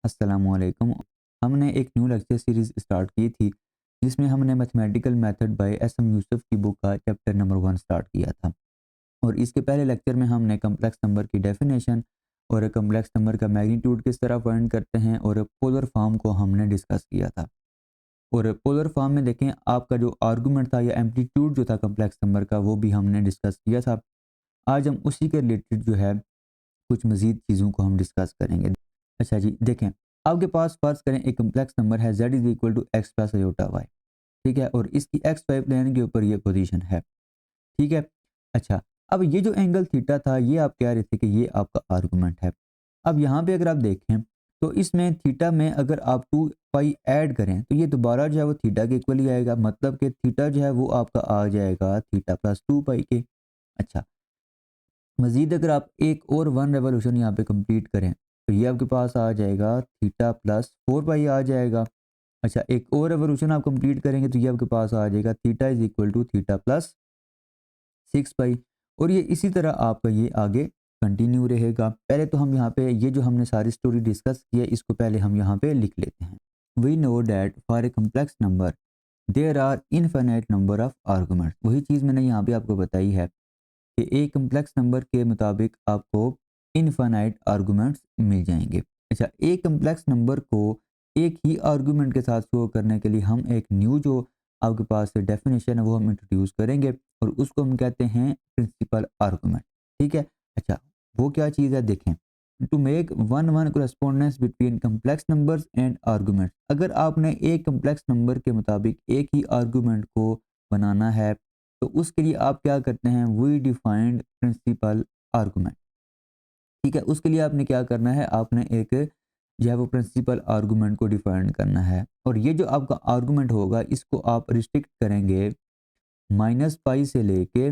अस्सलामुअलैकुम। हमने एक न्यू लेक्चर सीरीज़ स्टार्ट की थी, जिसमें हमने mathematical method by SM. Yusuf की बुक का चैप्टर नंबर 1 स्टार्ट किया था। और इसके पहले लेक्चर में हमने कम्प्लेक्स नंबर की डेफिनेशन और कम्प्लेक्स नंबर का मैग्नीट्यूड किस तरह फाइंड करते हैं और पोलर फॉर्म को हमने डिस्कस किया था। और पोलर फॉर्म में देखें, आपका जो आर्गूमेंट था या एम्पलीट्यूड जो था कम्प्लेक्स नंबर का, वो भी हमने डिस्कस किया था। आज हम उसी के रिलेटेड जो है कुछ मज़ीद चीज़ों को हम डिस्कस करेंगे। अच्छा जी, देखें, आपके पास फ़र्ज़ करें एक कम्प्लेक्स नंबर है z is equal to x plus iota y, ठीक है? और इसकी एक्स वाई प्लेन के ऊपर ये पोजीशन है, ठीक है? अच्छा, अब ये जो एंगल थीटा था, ये आप कह रहे थे कि ये आपका आर्गुमेंट है। अब यहाँ पे अगर आप देखें, तो इसमें थीटा में अगर आप 2 पाई ऐड करें, तो ये दोबारा जो है वो थीटा के इक्वल ही आएगा। मतलब कि थीटा जो है वो आपका आ जाएगा थीटा प्लस 2 पाई के। अच्छा, मज़ीद अगर आप एक और 1 रेवोल्यूशन यहाँ पे कंप्लीट करें, तो ये आपके पास आ जाएगा थीटा प्लस 4 पाई आ जाएगा। अच्छा, एक और रेवोल्यूशन आप कंप्लीट करेंगे, तो ये आपके पास आ जाएगा theta is equal to theta plus 6 pi. और ये इसी तरह आपका ये आगे कंटिन्यू रहेगा। पहले तो हम यहाँ पे ये जो हमने सारी स्टोरी डिस्कस की है, इसको पहले हम यहाँ पे लिख लेते हैं। We know that for a complex number there are infinite number of arguments. वही चीज़ मैंने यहाँ पे आपको बताई है कि एक कम्प्लेक्स नंबर के मुताबिक आपको इनफाइनाइट आर्गुमेंट्स मिल जाएंगे। अच्छा, एक कम्प्लेक्स नंबर को एक ही आर्गुमेंट के साथ शो करने के लिए हम एक न्यू जो आपके पास डेफिनेशन है वो हम इंट्रोड्यूस करेंगे, और उसको हम कहते हैं प्रिंसिपल आर्गुमेंट। ठीक है। अच्छा, वो क्या चीज़ है, देखें। To make one one correspondence between complex numbers and argument, अगर आपने एक कम्प्लेक्स नंबर के मुताबिक एक ही आर्गुमेंट को बनाना है, तो उसके लिए आप क्या करते हैं, वी डिफाइंड प्रिंसिपल आर्गुमेंट। ठीक है, उसके लिए आपने क्या करना है, आपने एक जो है वो प्रिंसिपल आर्गुमेंट को डिफाइन करना है। और ये जो आपका आर्गुमेंट होगा, इसको आप रिस्ट्रिक्ट करेंगे माइनस पाई से लेके,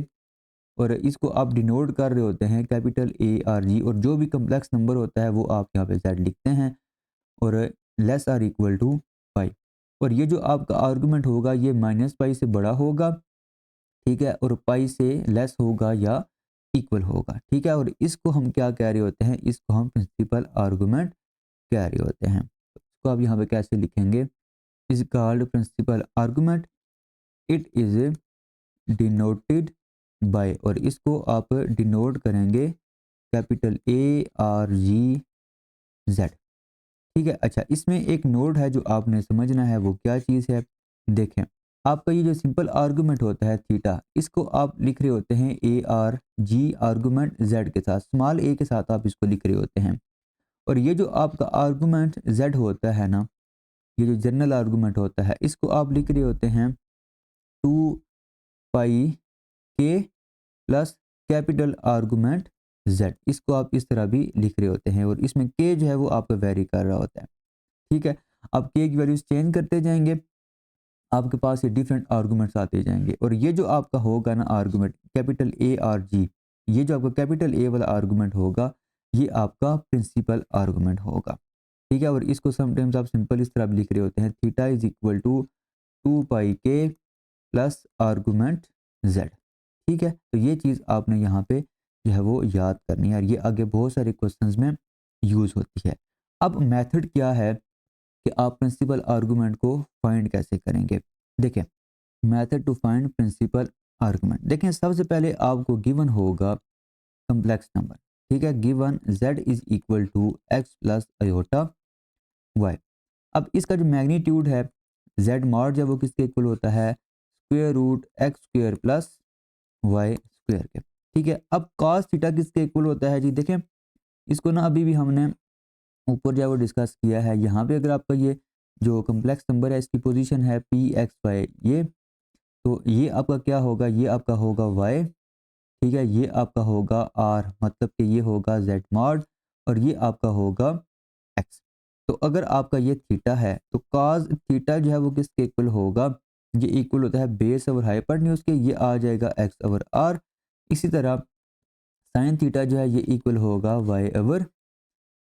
और इसको आप डिनोट कर रहे होते हैं कैपिटल ए आर जी, और जो भी कम्प्लेक्स नंबर होता है वो आप यहाँ पे जेड लिखते हैं, और लेस आर इक्वल टू पाई। और ये जो आपका आर्गुमेंट होगा, ये माइनस पाई से बड़ा होगा, ठीक है, और पाई से लेस होगा या इक्वल होगा। ठीक है, और इसको हम क्या कह रहे होते हैं, इसको हम प्रिंसिपल आर्गुमेंट कह रहे होते हैं। तो इसको आप यहाँ पे कैसे लिखेंगे, is called principal argument, it is denoted by, और इसको आप डिनोट करेंगे capital A R G Z. ठीक है। अच्छा, इसमें एक नोट है जो आपने समझना है, वो क्या चीज़ है, देखें। आपका ये जो सिंपल आर्गुमेंट होता है थीटा, इसको आप लिख रहे होते हैं ए आर जी आर्गुमेंट जेड के साथ, स्मॉल ए के साथ आप इसको लिख रहे होते हैं। और ये जो आपका आर्गुमेंट जेड होता है ना, ये जो जनरल आर्गुमेंट होता है, इसको आप लिख रहे होते हैं 2 पाई के प्लस कैपिटल आर्गुमेंट जेड, इसको आप इस तरह भी लिख रहे होते हैं। और इसमें के जो है वो आपका वेरी कर रहा होता है। ठीक है, आप के की वैल्यूज चेंज करते जाएंगे, आपके पास ये डिफरेंट आर्गुमेंट्स आते जाएंगे। और ये जो आपका होगा ना आर्गुमेंट कैपिटल ए आर जी, ये जो आपका कैपिटल ए वाला आर्गुमेंट होगा, ये आपका प्रिंसिपल आर्गुमेंट होगा। ठीक है, और इसको समटाइम्स आप सिंपल इस तरह भी लिख रहे होते हैं, थीटा इज इक्वल टू 2 पाई के प्लस आर्गुमेंट जेड। ठीक है, तो ये चीज़ आपने यहाँ पे जो है वो याद करनी है, और ये आगे बहुत सारे क्वेश्चंस में यूज़ होती है। अब मेथड क्या है कि आप प्रिंसिपल आर्गुमेंट को फाइंड कैसे करेंगे। देखें, method to find principal argument, देखें, सबसे पहले आपको गिवन होगा कम्प्लेक्स नंबर। ठीक है, given z is equal to x plus iota y. अब इसका जो मैग्नीट्यूड है, z मॉड जब वो किसके इक्वल होता है, square root x square plus y square के। ठीक है, अब cos थीटा किसके इक्वल होता है जी, देखें, इसको ना अभी भी हमने ऊपर जो है वो डिस्कस किया है। यहाँ पे अगर आपका ये जो कम्प्लेक्स नंबर है, इसकी पोजीशन है पी एक्स वाई, ये, तो ये आपका क्या होगा, ये आपका होगा वाई। ठीक है, ये आपका होगा आर, मतलब कि ये होगा जेड मॉड, और ये आपका होगा एक्स। तो अगर आपका ये थीटा है, तो कॉस थीटा जो है वो किसके इक्वल होगा, ये इक्वल होता है बेस ओवर हाइपोटेन्यूज के, ये आ जाएगा एक्स ओवर आर। इसी तरह साइन थीटा जो है ये इक्वल होगा वाई ओवर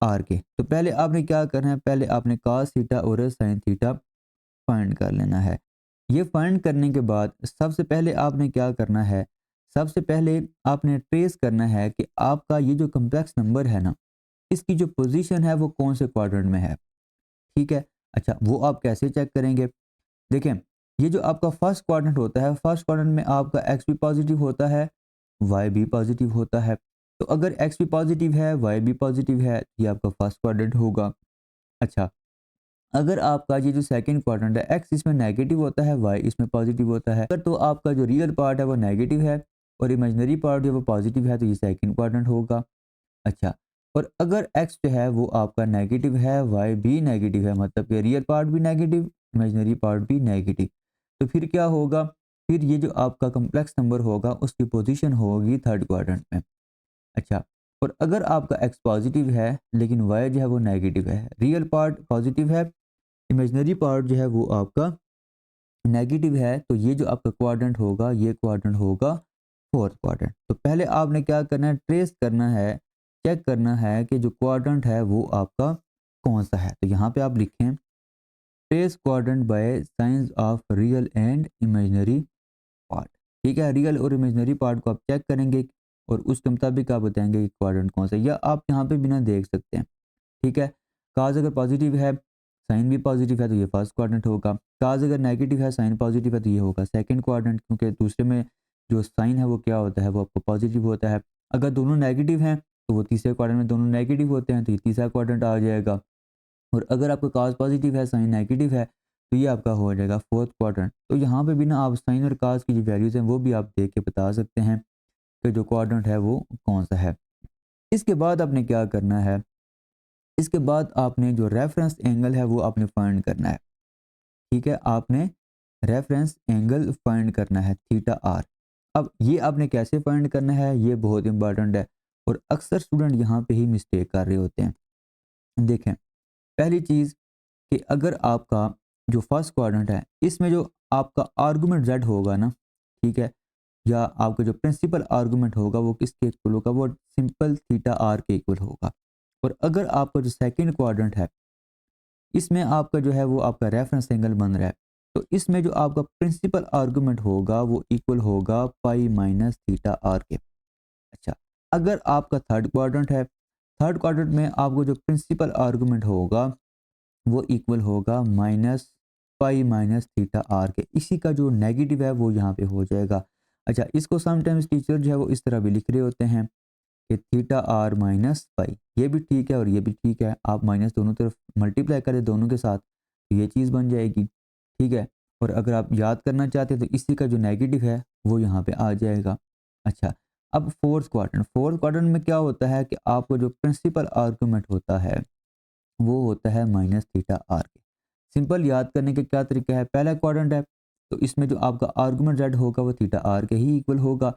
आर के। तो पहले आपने क्या करना है, पहले आपने cos थीटा और sin थीटा फाइंड कर लेना है। ये फाइंड करने के बाद सबसे पहले आपने क्या करना है, सबसे पहले आपने ट्रेस करना है कि आपका ये जो कम्प्लेक्स नंबर है ना, इसकी जो पोजीशन है वो कौन से क्वाड्रेंट में है। ठीक है, अच्छा वो आप कैसे चेक करेंगे? देखें, ये जो आपका फर्स्ट क्वाड्रेंट होता है, फर्स्ट क्वाड्रेंट में आपका एक्स भी पॉजिटिव होता है, वाई भी पॉजिटिव होता है। तो अगर एक्स भी पॉजिटिव है, वाई भी पॉजिटिव है, ये आपका फर्स्ट क्वाड्रेंट होगा। अच्छा, अगर आपका ये जो सेकंड क्वाड्रेंट है, एक्स इसमें नेगेटिव होता है, वाई इसमें पॉजिटिव होता है, अगर तो आपका जो रियल पार्ट है वो नेगेटिव है और इमेजिनरी पार्ट जो है वो पॉजिटिव है, तो ये सेकंड क्वाड्रेंट होगा। अच्छा, और अगर एक्स जो है वो आपका नेगेटिव है, वाई भी नेगेटिव है, मतलब कि रियल पार्ट भी नेगेटिव, इमेजिनरी पार्ट भी नेगेटिव, तो फिर क्या होगा? फिर ये जो आपका कॉम्प्लेक्स नंबर होगा उसकी पोजीशन होगी थर्ड क्वाड्रेंट में। अच्छा, और अगर आपका एक्स पॉजिटिव है लेकिन वाई जो है वो नेगेटिव है, रियल पार्ट पॉजिटिव है, इमेजिनरी पार्ट जो है वो आपका नेगेटिव है, तो ये जो आपका क्वाड्रेंट होगा, ये क्वाड्रेंट होगा फोर्थ क्वाड्रेंट। तो पहले आपने क्या करना है? ट्रेस करना है, चेक करना है कि जो क्वाड्रेंट है वो आपका कौन सा है। तो यहाँ पे आप लिखें trace quadrant by science of real and imaginary part. ठीक है, रियल और इमेजिनरी पार्ट को आप चेक करेंगे और उसके मुताबिक आप बताएंगे कि क्वाड्रेंट कौन सा है, या आप यहाँ पे बिना देख सकते हैं। ठीक है, काज अगर पॉजिटिव है, साइन भी पॉजिटिव है, तो ये फर्स्ट क्वाड्रेंट होगा। काज अगर नेगेटिव है, साइन पॉजिटिव है, तो ये होगा सेकंड क्वाड्रेंट, क्योंकि दूसरे में जो साइन है वो क्या होता है, वो आपको पॉजिटिव होता है। अगर दोनों नेगेटिव हैं तो वो तीसरे क्वाड्रेंट में दोनों नेगेटिव होते हैं, तो ये तीसरा क्वाड्रेंट आ जाएगा। और अगर आपका काज पॉजिटिव है, साइन नेगेटिव है, तो ये आपका हो जाएगा फोर्थ क्वाड्रेंट। तो यहाँ पे भी ना आप साइन और काज की जो वैल्यूज़ हैं वो भी आप देख के बता सकते हैं कि जो क्वाड्रेंट है वो कौन सा है। इसके बाद आपने क्या करना है? इसके बाद आपने जो रेफरेंस एंगल है वो आपने फाइंड करना है। ठीक है, आपने रेफरेंस एंगल फाइंड करना है थीटा आर। अब ये आपने कैसे फाइंड करना है, ये बहुत इंपॉर्टेंट है और अक्सर स्टूडेंट यहाँ पे ही मिस्टेक कर रहे होते हैं। देखें, पहली चीज़ कि अगर आपका जो फर्स्ट क्वाड्रेंट है इसमें जो आपका आर्गूमेंट जेड होगा ना, ठीक है, या आपका जो प्रिंसिपल आर्गूमेंट होगा वो किसके इक्वल होगा? वो सिंपल थीटा आर के इक्वल होगा। और अगर आपका जो सेकंड क्वाड्रेंट है इसमें आपका जो है वो आपका रेफरेंस एंगल बन रहा है, तो इसमें जो आपका प्रिंसिपल आर्गूमेंट होगा वो इक्वल होगा पाई माइनस थीटा आर के। अच्छा, अगर आपका थर्ड क्वाड्रेंट है, थर्ड क्वाड्रेंट में आपको जो प्रिंसिपल आर्गूमेंट होगा वो इक्वल होगा minus pi minus theta R के। इसी का जो नेगेटिव है वो यहाँ पे हो जाएगा। अच्छा, इसको समटाइम्स टीचर जो है वो इस तरह भी लिख रहे होते हैं कि थीटा आर माइनस पाई, ये भी ठीक है और ये भी ठीक है। आप माइनस दोनों तरफ मल्टीप्लाई करें दोनों के साथ, तो ये चीज़ बन जाएगी। ठीक है, और अगर आप याद करना चाहते हैं तो इसी का जो नेगेटिव है वो यहाँ पे आ जाएगा। अच्छा, अब फोर्थ क्वाड्रेंट, फोर्थ क्वाड्रेंट में क्या होता है कि आपको जो प्रिंसिपल आर्गूमेंट होता है वो होता है माइनस थीटा आर के। सिंपल याद करने के क्या तरीका है? पहला क्वाड्रेंट है तो इसमें जो आपका आर्गूमेंट जेड होगा वो थीटा आर के ही इक्वल होगा।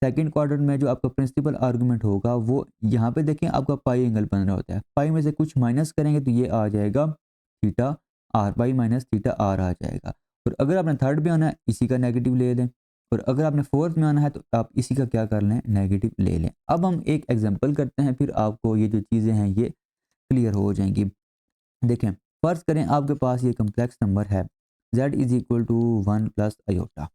सेकंड क्वाड्रेंट में जो आपका प्रिंसिपल आर्गूमेंट होगा वो यहाँ पे देखें आपका पाई एंगल बन रहा होता है, पाई में से कुछ माइनस करेंगे तो ये आ जाएगा theta R, pi minus theta R आ जाएगा। और अगर आपने थर्ड में आना है इसी का नेगेटिव ले लें, और अगर आपने फोर्थ में आना है तो आप इसी का क्या कर लें? नेगेटिव ले लें। अब हम एक एग्जाम्पल करते हैं, फिर आपको ये जो चीज़ें हैं ये क्लियर हो जाएंगी। देखें, फ़र्ज़ करें आपके पास ये कम्प्लेक्स नंबर है z is equal to 1 plus iota.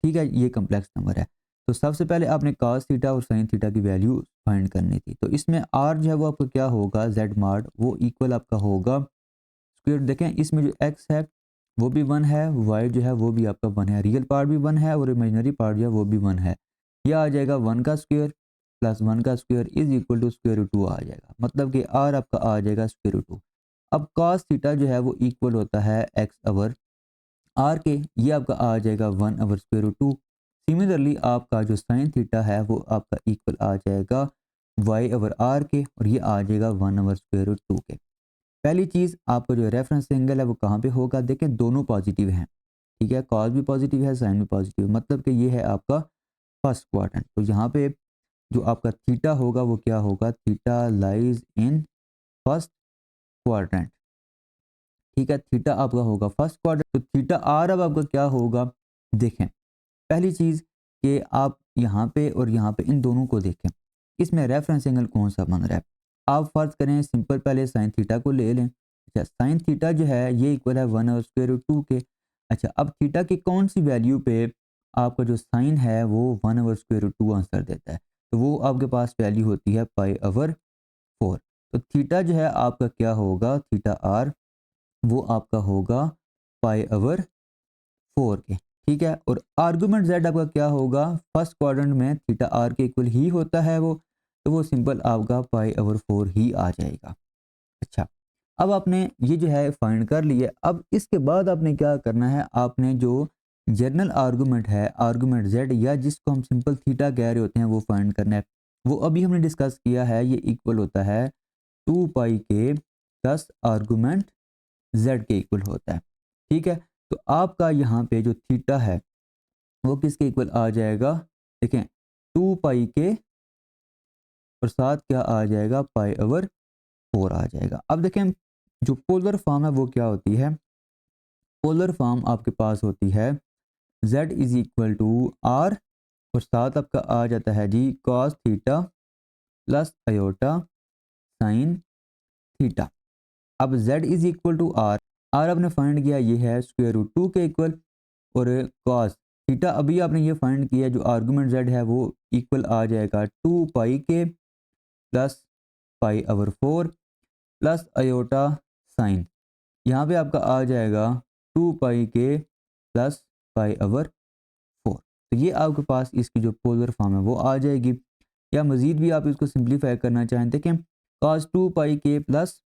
ठीक है, ये कम्प्लेक्स नंबर है। तो सबसे पहले आपने cos थीटा और sin थीटा की वैल्यू फाइंड करनी थी। तो इसमें r जो है वो आपका क्या होगा? z माड, वो इक्वल आपका होगा स्क्वायर। देखें, इसमें जो x है वो भी 1 है, y जो है वो भी आपका 1 है, रियल पार्ट भी 1 है और इमेजिनरी पार्ट जो है वो भी 1 है। यह आ जाएगा 1 का स्क्वायर प्लस 1 का square is equal to square root 2 आ जाएगा, मतलब कि r आपका आ जाएगा स्क्वायर रूट 2। अब cos थीटा जो है वो इक्वल होता है x अवर आर के, ये आपका आ जाएगा 1 अवर स्क्वायर रूट 2। सिमिलरली आपका जो साइन थीटा है वो आपका इक्वल आ जाएगा y अवर आर के, और ये आ जाएगा 1 अवर स्क्वायर रूट 2 के। पहली चीज़, आपका जो रेफरेंस एंगल है वो कहाँ पे होगा? देखें, दोनों पॉजिटिव हैं। ठीक है, कॉस भी पॉजिटिव है, साइन भी पॉजिटिव, मतलब कि ये है आपका फर्स्ट क्वाड्रेंट। तो यहाँ पे जो आपका थीटा होगा वो क्या होगा? Theta lies in first quadrant. ठीक है, थीटा आपका होगा फर्स्ट क्वाड्रेंट। तो थीटा आर अब आपका क्या होगा? देखें, पहली चीज़ कि आप यहाँ पे और यहाँ पे इन दोनों को देखें, इसमें रेफरेंस एंगल कौन सा बन रहा है? आप फर्ज करें सिंपल, पहले साइन थीटा को ले लें। अच्छा, साइन थीटा जो है ये इक्वल है 1 और स्क्वायर रूट 2 के। अच्छा, अब थीटा की कौन सी वैल्यू पे आपका जो साइन है वो 1 ओवर स्क्वायर रूट 2 आंसर देता है? तो वो आपके पास वैल्यू होती है पाई ओवर 4। तो थीटा जो है आपका क्या होगा, थीटा आर वो आपका होगा π/4 के, ठीक है। और आर्गुमेंट z आपका क्या होगा, फर्स्ट क्वाड्रेंट में थीटा आर के इक्वल ही होता है वो, तो वो सिंपल आपका π/4 ही आ जाएगा। अच्छा, अब आपने ये जो है फाइंड कर लिया। अब इसके बाद आपने क्या करना है, आपने जो जनरल आर्गुमेंट है, आर्गुमेंट z या जिसको हम सिंपल थीटा कह रहे होते हैं, वो फाइंड करना है। वो अभी हमने डिस्कस किया है, ये इक्वल होता है 2 के प्लस आर्गुमेंट z के इक्वल होता है, ठीक है। तो आपका यहाँ पे जो थीटा है वो किसके इक्वल आ जाएगा, देखें 2 के और साथ क्या आ जाएगा, π/4 आ जाएगा। अब देखें जो पोलर फॉर्म है वो क्या होती है, पोलर फॉर्म आपके पास होती है z is equal to R और साथ आपका आ जाता है जी cos theta plus iota sine theta. अब z is equal to R, R आपने फाइंड किया ये है √2 के इक्वल, और cos थीटा अभी आपने ये फाइंड किया, जो आर्गुमेंट z है वो इक्वल आ जाएगा 2 के प्लस π/4 प्लस आयोटा साइन, यहाँ पे आपका आ जाएगा 2 के प्लस π/4। तो ये आपके पास इसकी जो पोलर फॉर्म है वो आ जाएगी। या मज़ीद भी आप इसको सिंप्लीफाई करना चाहें, देखें cos 2 के प्लस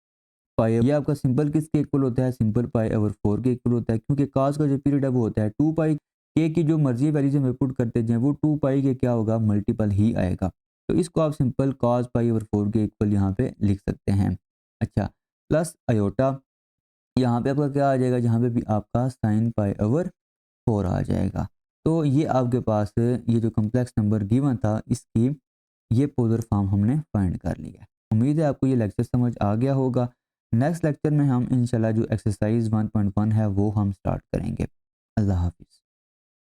पाई, ये आपका सिंपल किसके इक्वल होता है, सिंपल π/4 के इक्वल होता है, क्योंकि cos का जो पीरियड है वो होता है 2 के की जो मर्जी वैल्यू में पुट करते जाएं वो 2 के क्या होगा, मल्टीपल ही आएगा। तो इसको आप सिंपल cos π/4 के इक्वल यहाँ पे लिख सकते हैं। अच्छा, प्लस आयोटा यहाँ पे आपका क्या आ जाएगा, जहाँ पे भी आपका sin π/4 आ जाएगा। तो ये आपके पास ये जो कम्प्लेक्स नंबर गिवन था, इसकी ये पोलर फॉर्म हमने फाइंड कर लिया है। उम्मीद है आपको ये लेक्चर समझ आ गया होगा। नेक्स्ट लेक्चर में हम इंशाल्लाह जो एक्सरसाइज 1.1 है वो हम स्टार्ट करेंगे। अल्लाह हाफिज़।